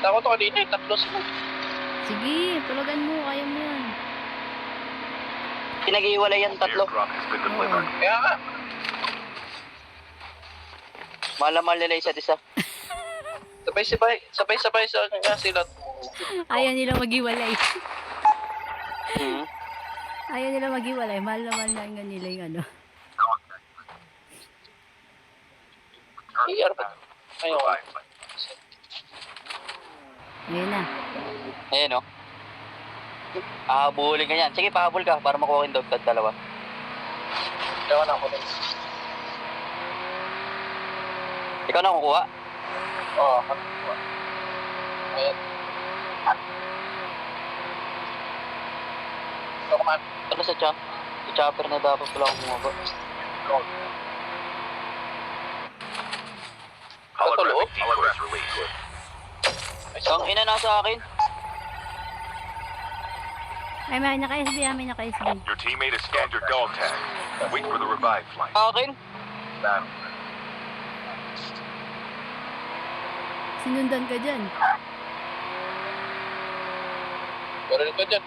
Takot ako dito, tatlo sila. Sige, tulagan mo. Kaya mo yan. Pinag-iwalay yan tatlo. Oo. Kaya nga. Mahal na mahal nila isa't isa. Sabay-sabay sa kanya sila. Ayaw nila maghiwalay. Hmm. Ayaw nila maghiwalay. Mahal naman na nga nila yung ano. Iyar ba? Ayun. Ayun na. Ayan o. Pahabulin ka yan. Sige, pahabol ka para makuha yung dog dalawa. Ewan ako rin. Ikaw na kukuha. Oo, ayan. Ito kuman. Ano sa chopper na dapat pala akong bumaba. Patulog? Ang ina na sa akin. Ay, may naka-SB. May naka-SB. Your teammate has scanned your dog tag. Wait for the revive flight. Akin? Sinundan ka dyan. Meron ka dyan.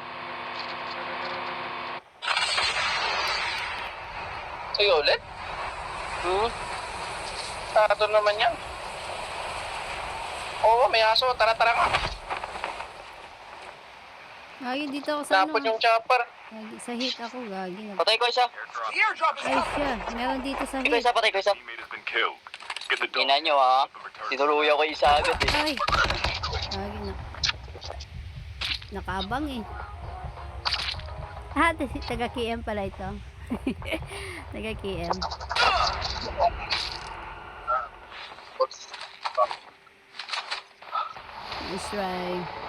Sa'yo ulit? Hmm? Tato naman yan. Oo, may aso. Tara nga. Gagi, dito ako sa ano. Tapon yung chopper. Gagi, sa hit ako, gagi. Patay ko isa. Ay, siya. Meron dito sa Ikaw hit. isa, patay ko isa. Teammate has been killed. Get the dog. Ina nyo ha. Tinuluyan ko isa agad eh. Ay. Gagi na. Nakaabang eh. Ah, taga-KM pala ito. Taga-KM. Nice try.